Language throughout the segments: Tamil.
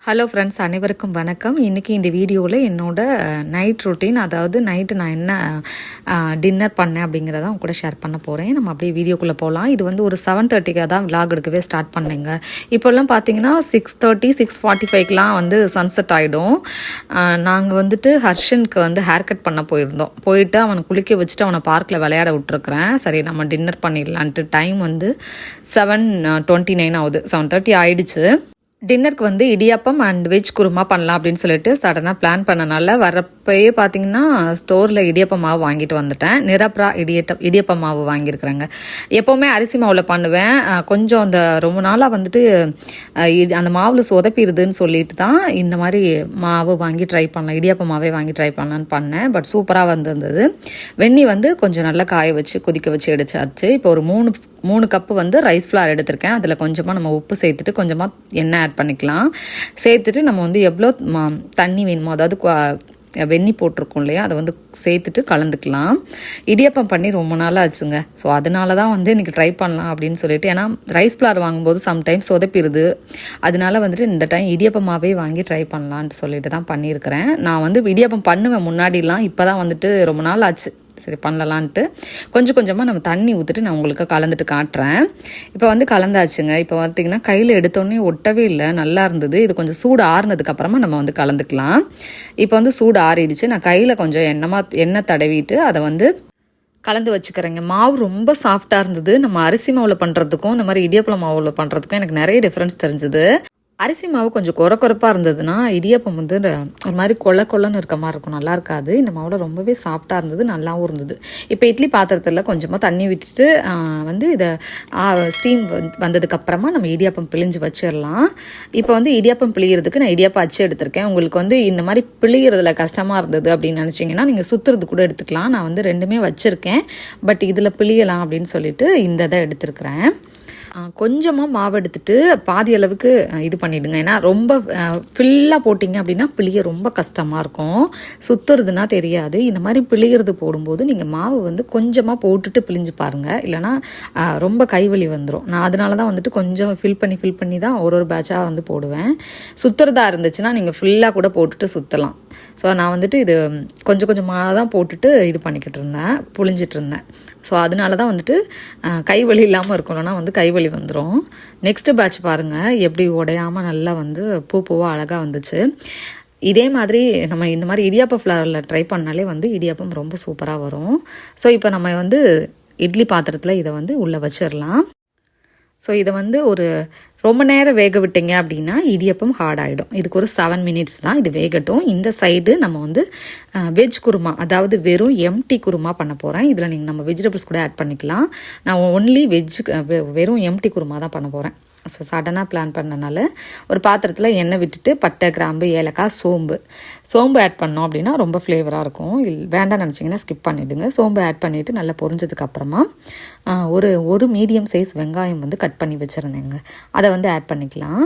ஹலோ ஃப்ரெண்ட்ஸ், அனைவருக்கும் வணக்கம். இன்றைக்கி இந்த வீடியோவில் என்னோட நைட் ரொட்டீன், அதாவது நைட்டு நான் என்ன டின்னர் பண்ணேன் அப்படிங்கிறத அவங்க கூட ஷேர் பண்ண போகிறேன். நம்ம அப்படியே வீடியோக்குள்ளே போகலாம். இது வந்து ஒரு 7:30க்காக தான் விலாக் எடுக்கவே ஸ்டார்ட் பண்ணேங்க. இப்போல்லாம் பார்த்தீங்கன்னா 6:30 6:45க்கெலாம் வந்து சன்செட் ஆகிடும். நாங்கள் வந்துட்டு ஹர்ஷனுக்கு வந்து ஹேர் கட் பண்ண போயிட்டு அவனை குளிக்க வச்சுட்டு அவனை பார்க்கில் விளையாட விட்டுருக்குறேன். சரி, நம்ம டின்னர் பண்ணிடலான்ட்டு. டைம் வந்து 7:29 ஆகுது. 7:30 ஆகிடுச்சு. டின்னருக்கு வந்து இடியாப்பம் அண்ட் வெஜ் குருமா பண்ணலாம் அப்படின்னு சொல்லிட்டு சடனாக பிளான் பண்ணனால வரப்பயே பார்த்தீங்கன்னா ஸ்டோரில் இடியாப்ப மாவு வாங்கிட்டு வந்துட்டேன். நிரப்ரா இடியாப்ப மாவு வாங்கியிருக்கிறேங்க. எப்போவுமே அரிசி மாவில் பண்ணுவேன். கொஞ்சம் அந்த ரொம்ப நாளாக வந்துட்டு அந்த மாவில் சொதப்பிடுதுன்னு சொல்லிட்டு தான் இந்த மாதிரி மாவு வாங்கி ட்ரை பண்ணேன். இடியாப்ப மாவே வாங்கி ட்ரை பண்ணலான்னு பண்ணேன். பட் சூப்பராக வந்திருந்தது. வெந்நி வந்து கொஞ்சம் நல்லா காய வச்சு கொதிக்க வச்சு எடுத்தாச்சு. இப்போ ஒரு 3 கப்பு வந்து ரைஸ் ஃப்ளார் எடுத்திருக்கேன். அதில் கொஞ்சமாக நம்ம உப்பு சேர்த்துட்டு கொஞ்சமாக எண்ணெய் ஆட் பண்ணிக்கலாம். சேர்த்துட்டு நம்ம வந்து எவ்வளோ தண்ணி வேணுமோ, அதாவது வெந்நி போட்டிருக்கோம் இல்லையா, அதை வந்து சேர்த்துட்டு கலந்துக்கலாம். இடியாப்பம் பண்ணி ரொம்ப நாள் ஆச்சுங்க. ஸோ அதனால தான் வந்து இன்றைக்கி ட்ரை பண்ணலாம் அப்படின்னு சொல்லிட்டு. ஏன்னா ரைஸ் ஃப்ளார் வாங்கும்போது சம்டைம்ஸ் சொதப்பிடுது. அதனால வந்துட்டு இந்த டைம் இடியாப்பமாகவே வாங்கி ட்ரை பண்ணலான்ட்டு சொல்லிட்டு தான் பண்ணியிருக்கிறேன். நான் வந்து இடியாப்பம் பண்ணுவேன் முன்னாடிலாம். இப்போ தான் வந்துட்டு ரொம்ப நாள் ஆச்சு சரி பண்ணலான்ட்டு கொஞ்சம் கொஞ்சமாக நம்ம தண்ணி ஊற்றிட்டு நான் உங்களுக்கு கலந்துட்டு காட்டுறேன். இப்போ வந்து கலந்தாச்சுங்க. இப்போ பார்த்திங்கன்னா கையில் எடுத்தோடனே ஒட்டவே இல்லை, நல்லா இருந்தது. இது கொஞ்சம் சூடு ஆறுனதுக்கப்புறமா நம்ம வந்து கலந்துக்கலாம். இப்போ வந்து சூடு ஆறிடுச்சு. நான் கையில் கொஞ்சம் எண்ணெய் தடவிட்டு அதை வந்து கலந்து வச்சுக்கிறேங்க. மாவு ரொம்ப சாஃப்டாக இருந்தது. நம்ம அரிசி மாவில் பண்ணுறதுக்கும் இந்த மாதிரி இடியாப்பம் மாவில் பண்ணுறதுக்கும் எனக்கு நிறைய டிஃப்ரென்ஸ் தெரிஞ்சுது. அரிசி மாவு கொஞ்சம் குறப்பாக இருந்ததுன்னா இடியாப்பம் வந்து ஒரு மாதிரி கொள்ளன்னு இருக்க மாதிரி இருக்கும், நல்லா இருக்காது. இந்த மாவில் ரொம்பவே சாஃப்டாக இருந்தது, நல்லாவும் இருந்தது. இப்போ இட்லி பாத்திரத்தில் கொஞ்சமாக தண்ணி விட்டுட்டு வந்து இதை ஸ்டீம் வந்ததுக்கப்புறமா நம்ம இடியாப்பம் பிழிஞ்சு வச்சிடலாம். இப்போ வந்து இடியாப்பம் பிழிகிறதுக்கு நான் இடியாப்பம் அச்சு எடுத்திருக்கேன். உங்களுக்கு வந்து இந்த மாதிரி பிழிகிறதுல கஷ்டமாக இருந்தது அப்படின்னு நினச்சிங்கன்னா நீங்கள் சுற்றுறது கூட எடுத்துக்கலாம். நான் வந்து ரெண்டுமே வச்சுருக்கேன். பட் இதில் பிழியலாம் அப்படின்னு சொல்லிட்டு இந்த இதை எடுத்துருக்கிறேன். கொஞ்சமாக மாவு எடுத்துட்டு பாதி அளவுக்கு இது பண்ணிவிடுங்க. ஏன்னா ரொம்ப ஃபில்லாக போட்டிங்க அப்படின்னா பிழிய ரொம்ப கஷ்டமாக இருக்கும், சுற்றுறதுனா தெரியாது. இந்த மாதிரி பிழிகிறது போடும்போது நீங்கள் மாவு வந்து கொஞ்சமாக போட்டுட்டு பிழிஞ்சு பாருங்கள், இல்லைனா ரொம்ப கைவலி வந்துடும். நான் அதனால தான் வந்துட்டு கொஞ்சம் ஃபில் பண்ணி தான் ஒரு பேட்சாக வந்து போடுவேன். சுற்றுறதா இருந்துச்சுன்னா நீங்கள் ஃபுல்லாக கூட போட்டுட்டு சுற்றலாம். ஸோ நான் வந்துட்டு இது கொஞ்சம் கொஞ்சமாக தான் போட்டுட்டு இது பண்ணிக்கிட்டு இருந்தேன், புழிஞ்சிட்டு இருந்தேன். ஸோ அதனால தான் வந்துட்டு கைவலி இல்லாமல் இருக்கணும்னா வந்து கைவலி வந்துடும். நெக்ஸ்ட்டு பேட்ச் பாருங்கள், எப்படி உடையாமல் நல்லா வந்து பூவாக அழகாக வந்துச்சு. இதே மாதிரி நம்ம இந்த மாதிரி இடியாப்பம் ஃப்ளாரில் ட்ரை பண்ணாலே வந்து இடியாப்பம் ரொம்ப சூப்பராக வரும். ஸோ இப்போ நம்ம வந்து இட்லி பாத்திரத்தில் இதை வந்து உள்ளே வச்சிடலாம். ஸோ இதை வந்து ஒரு ரொம்ப நேரம் வேக விட்டீங்க அப்படின்னா இடியப்பம் ஹார்ட் ஆகிடும். இதுக்கு ஒரு 7 மினிட்ஸ் தான் இது வேகட்டும். இந்த சைடு நம்ம வந்து வெஜ் குருமா, அதாவது வெறும் எம்டி குருமா பண்ண போகிறேன். இதில் நீங்கள் நம்ம வெஜிடபிள்ஸ் கூட ஆட் பண்ணிக்கலாம். நான் ஒன்லி வெறும் எம்டி குருமா தான் பண்ண போகிறேன். ஸோ சடனாக பிளான் பண்ணனால ஒரு பாத்திரத்தில் எண்ணெய் விட்டுட்டு பட்டை, கிராம்பு, ஏலக்காய், சோம்பு ஆட் பண்ணோம் அப்படின்னா ரொம்ப ஃப்ளேவராக இருக்கும். வேண்டாம் நினச்சிங்கன்னா ஸ்கிப் பண்ணிவிடுங்க. சோம்பு ஆட் பண்ணிவிட்டு நல்லா பொரிஞ்சதுக்கப்புறமா ஒரு மீடியம் சைஸ் வெங்காயம் வந்து கட் பண்ணி வச்சுருந்தேங்க, அதை வந்து ஆட் பண்ணிக்கலாம்.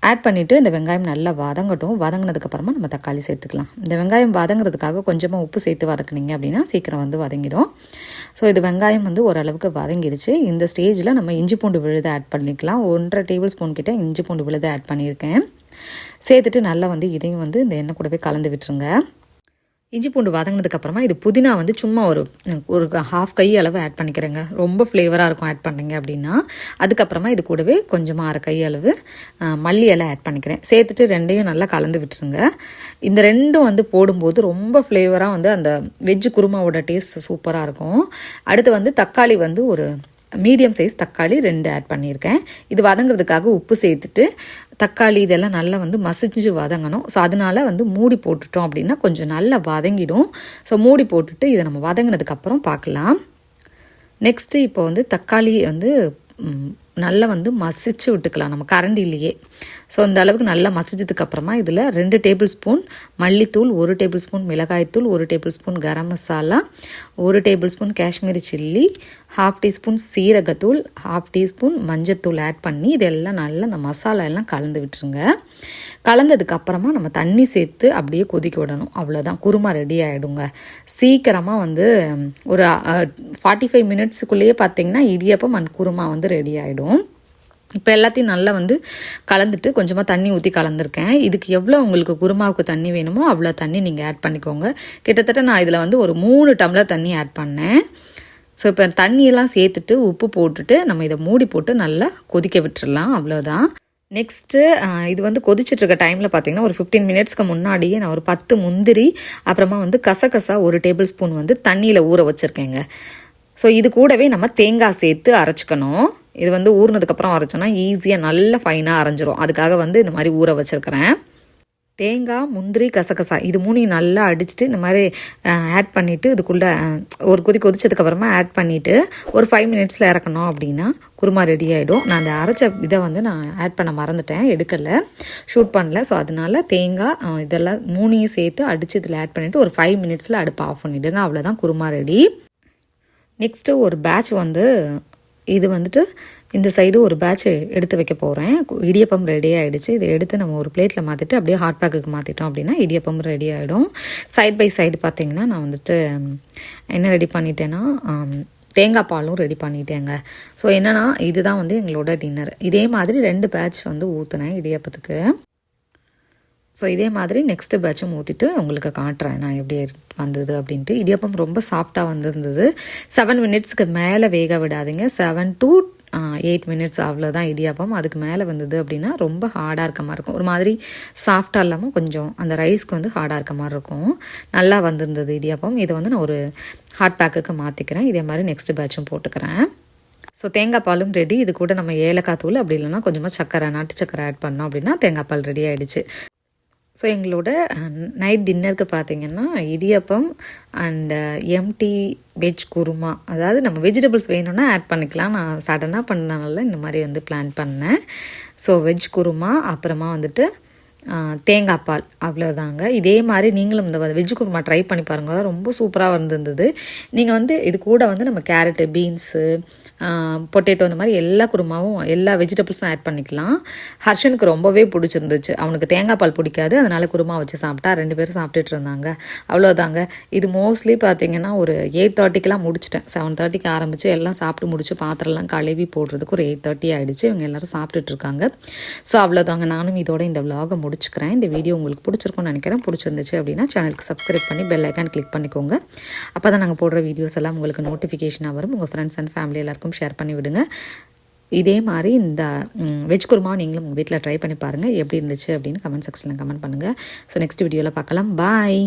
ஆட் பண்ணிவிட்டு இந்த வெங்காயம் நல்லா வதங்கட்டும். வதங்கினதுக்கப்புறமா நம்ம தக்காளி சேர்த்துக்கலாம். இந்த வெங்காயம் வதங்குறதுக்காக கொஞ்சமாக உப்பு சேர்த்து வதக்குனீங்க அப்படின்னா சீக்கிரம் வந்து வதங்கிடும். ஸோ இது வெங்காயம் வந்து ஓரளவுக்கு வதங்கிடுச்சு. இந்த ஸ்டேஜில் நம்ம இஞ்சி பூண்டு விழுதை ஆட் பண்ணிக்கலாம். 1.5 டேபிள் ஸ்பூன் கிட்ட இஞ்சி பூண்டு விழுதை ஆட் பண்ணியிருக்கேன். சேர்த்துட்டு நல்லா வந்து இதையும் வந்து இந்த எண்ணெய் கூடவே கலந்து விட்டுருங்க. இஞ்சி பூண்டு வதங்கினதுக்கப்புறமா இது புதினா வந்து சும்மா ஒரு 1/2 கை அளவு ஆட் பண்ணிக்கிறேங்க. ரொம்ப ஃப்ளேவராக இருக்கும் ஆட் பண்ணிங்க அப்படின்னா. அதுக்கப்புறமா இது கூடவே கொஞ்சமாக 1/2 கை அளவு மல்லி இலை ஆட் பண்ணிக்கிறேன். சேர்த்துட்டு ரெண்டையும் நல்லா கலந்து விட்டுருங்க. இந்த ரெண்டும் வந்து போடும்போது ரொம்ப ஃப்ளேவராக வந்து அந்த வெஜ் குருமாவோட டேஸ்ட் சூப்பராக இருக்கும். அடுத்து வந்து தக்காளி வந்து ஒரு மீடியம் சைஸ் தக்காளி 2 ஆட் பண்ணியிருக்கேன். இது வதங்குறதுக்காக உப்பு சேர்த்துட்டு தக்காளி இதெல்லாம் நல்லா வந்து மசிஞ்சு வதங்கணும். ஸோ அதனால வந்து மூடி போட்டுட்டோம் அப்படின்னா கொஞ்சம் நல்லா வதங்கிடும். ஸோ மூடி போட்டுட்டு இதை நம்ம வதங்கினதுக்கப்புறம் பார்க்கலாம். நெக்ஸ்ட்டு இப்போ வந்து தக்காளி வந்து நல்லா வந்து மசிச்சு விட்டுக்கலாம் நம்ம கரண்டிலேயே. ஸோ இந்த அளவுக்கு நல்லா மசிச்சதுக்கப்புறமா இதில் 2 டேபிள் ஸ்பூன் மல்லித்தூள், 1 டேபிள் ஸ்பூன் மிளகாய்த்தூள், 1 tablespoon garam masala, 1 tablespoon Kashmiri chilli, 1/2 teaspoon சீரகத்தூள், 1/2 டீஸ்பூன் மஞ்சத்தூள் ஆட் பண்ணி இதெல்லாம் நல்லா அந்த மசாலா எல்லாம் கலந்து விட்டுருங்க. கலந்ததுக்கப்புறமா நம்ம தண்ணி சேர்த்து அப்படியே கொதிக்க விடணும். அவ்வளோதான், குருமா ரெடி ஆகிடுங்க. சீக்கிரமாக வந்து ஒரு 45 மினிட்ஸுக்குள்ளேயே பார்த்திங்கன்னா இடியாப்பம் அண்ட் குருமா வந்து ரெடி ஆகிடும். இப்போ எல்லாத்தையும் நல்லா வந்து கலந்துட்டு கொஞ்சமாக தண்ணி ஊற்றி கலந்துருக்கேன். இதுக்கு எவ்வளோ உங்களுக்கு குருமாவுக்கு தண்ணி வேணுமோ அவ்வளோ தண்ணி நீங்கள் ஆட் பண்ணிக்கோங்க. கிட்டத்தட்ட நான் இதில் வந்து ஒரு 3 டம்ளர் தண்ணி ஆட் பண்ணேன். ஸோ இப்போ தண்ணியெல்லாம் சேர்த்துட்டு உப்பு போட்டுட்டு நம்ம இதை மூடி போட்டு நல்லா கொதிக்க விட்டுறலாம், அவ்வளோதான். நெக்ஸ்ட்டு இது வந்து கொதிச்சிட்ருக்க டைமில் பார்த்திங்கன்னா ஒரு 15 மினிட்ஸ்க்கு முன்னாடியே நான் ஒரு 10 முந்திரி அப்புறமா வந்து கசகசா 1 டேபிள் ஸ்பூன் வந்து தண்ணியில் ஊற வச்சுருக்கேங்க. ஸோ இது கூடவே நம்ம தேங்காய் சேர்த்து அரைச்சிக்கணும். இது வந்து ஊறினதுக்கப்புறம் அரைச்சோன்னா ஈஸியாக நல்லா ஃபைனாக அரைஞ்சிரும். அதுக்காக வந்து இந்த மாதிரி ஊற வச்சுருக்கிறேன். தேங்காய், முந்திரி, கசகசா இது 3 நல்லா அடிச்சுட்டு இந்த மாதிரி ஆட் பண்ணிவிட்டு இதுக்குள்ளே ஒரு கொதிச்சதுக்கப்புறமா ஆட் பண்ணிவிட்டு ஒரு 5 மினிட்ஸில் இறக்கணும் அப்படின்னா குருமா ரெடி ஆகிடும். நான் அந்த அரைச்ச இதை வந்து நான் ஆட் பண்ண மறந்துட்டேன், எடுக்கலை, ஷூட் பண்ணல. ஸோ அதனால தேங்காய் இதெல்லாம் 3 சேர்த்து அடித்து இதில் ஆட் பண்ணிவிட்டு ஒரு 5 மினிட்ஸில் அடுப்பு ஆஃப் பண்ணிவிடுங்க. அவ்வளோதான் குருமா ரெடி. நெக்ஸ்ட்டு ஒரு பேட்ச் வந்து இது வந்துட்டு இந்த சைடு ஒரு பேட்ச் எடுத்து வைக்க போகிறேன். இடியப்பம் ரெடி ஆகிடுச்சு. இதை எடுத்து நம்ம ஒரு பிளேட்டில் மாற்றிட்டு அப்படியே ஹாட் பேக்குக்கு மாற்றிட்டோம் அப்படின்னா இடியப்பம் ரெடி ஆகிடும். சைட் பை சைடு பார்த்திங்கன்னா நான் வந்துட்டு என்ன ரெடி பண்ணிட்டேன்னா தேங்காய் பாலும் ரெடி பண்ணிட்டேங்க. ஸோ என்னென்னா இதுதான் வந்து எங்களோட டின்னர். இதே மாதிரி 2 பேட்ச் வந்து ஊற்றுனேன் இடியப்பத்துக்கு. ஸோ இதே மாதிரி நெக்ஸ்ட்டு பேட்சும் ஊற்றிட்டு உங்களுக்கு காட்டுறேன் நான் எப்படி வந்தது அப்படின்ட்டு. இடியப்பம் ரொம்ப சாஃப்டாக வந்திருந்தது. 7 மினிட்ஸ்க்கு மேலே வேக விடாதீங்க. 7 to 8 மினிட்ஸ் அவ்வளோதான் இடியாப்பம். அதுக்கு மேலே வந்தது அப்படின்னா ரொம்ப ஹார்டாக இருக்க மாதிரி இருக்கும். ஒரு மாதிரி சாஃப்டாக இல்லாமல் கொஞ்சம் அந்த ரைஸ்க்கு வந்து ஹார்டாக இருக்க மாதிரி இருக்கும். நல்லா வந்திருந்தது இடியாப்பம். இதை வந்து நான் ஒரு ஹாட் பேக்குக்கு மாற்றிக்கிறேன். இதே மாதிரி நெக்ஸ்ட் பேட்சும் போட்டுக்கிறேன். ஸோ தேங்காய் பாலும் ரெடி. இது கூட நம்ம ஏலக்காய் தூள் அப்படி இல்லைன்னா கொஞ்சமாக சக்கரை, நாட்டு சக்கரை ஆட் பண்ணோம் அப்படின்னா தேங்காய் பால் ரெடி ஆகிடுச்சு. ஸோ எங்களோட நைட் டின்னருக்கு பார்த்திங்கன்னா இடியப்பம் அண்ட் எம்டி வெஜ் குருமா. அதாவது நம்ம வெஜிடபிள்ஸ் வேணும்னா ஆட் பண்ணிக்கலாம். நான் சடனாக பண்ணனால இந்த மாதிரி வந்து பிளான் பண்ணேன். ஸோ வெஜ் குருமா அப்புறமா வந்துட்டு தேங்காய் பால் அவ்வளோதாங்க. இதே மாதிரி நீங்களும் இந்த வெஜ் குருமா ட்ரை பண்ணி பாருங்கள், ரொம்ப சூப்பராக வந்திருந்தது. நீங்கள் வந்து இது கூட வந்து நம்ம கேரட்டு, பீன்ஸு, பொட்டேட்டோ இந்த மாதிரி எல்லா குருமாவும் எல்லா வெஜிடபிள்ஸும் ஆட் பண்ணிக்கலாம். ஹர்ஷனுக்கு ரொம்பவே பிடிச்சிருந்துச்சு. அவனுக்கு தேங்காய் பால் பிடிக்காது, அதனால் குருமா வச்சு சாப்பிட்டா 2 பேரும் சாப்பிட்டுட்டு இருந்தாங்க. அவ்வளோதாங்க. இது மோஸ்ட்லி பார்த்திங்கன்னா ஒரு 8:30க்கெலாம் முடிச்சிட்டேன். 7:30க்கு ஆரம்பித்து எல்லாம் சாப்பிட்டு முடிச்சு பாத்திரம்லாம் கழுவி போடுறதுக்கு ஒரு 8:30 ஆகிடுச்சு. இவங்க எல்லோரும் சாப்பிட்டுட்டு இருக்காங்க. ஸோ அவ்வளோதாங்க. நானும் இதோட இந்த vlog முடிச்சுக்கிறேன். இந்த வீடியோ உங்களுக்கு பிடிச்சிருக்கும்னு நினைக்கிறேன். பிடிச்சிருந்துச்சு அப்படின்னா சேனலுக்கு சப்ஸ்கிரைப் பண்ணி பெல் ஐக்கான் கிளிக் பண்ணிக்கோங்க. அப்போ தான் நாங்கள் போடுற வீடியோஸ் எல்லாம் உங்களுக்கு நோட்டிஃபிகேஷனாக வரும். உங்கள் ஃப்ரெண்ட்ஸ் அண்ட் ஃபேமிலி எல்லாருக்கும் ஷேர் பண்ணி விடுங்க. இதே மாதிரி இந்த வெஜ் குருமா நீங்களும் உங்கள் வீட்டில் ட்ரை பண்ணி பாருங்கள். எப்படி இருந்துச்சு அப்படின்னு கமெண்ட் செக்ஷனில் கமெண்ட் பண்ணுங்கள். ஸோ நெக்ஸ்ட் வீடியோவில் பார்க்கலாம். பாய்.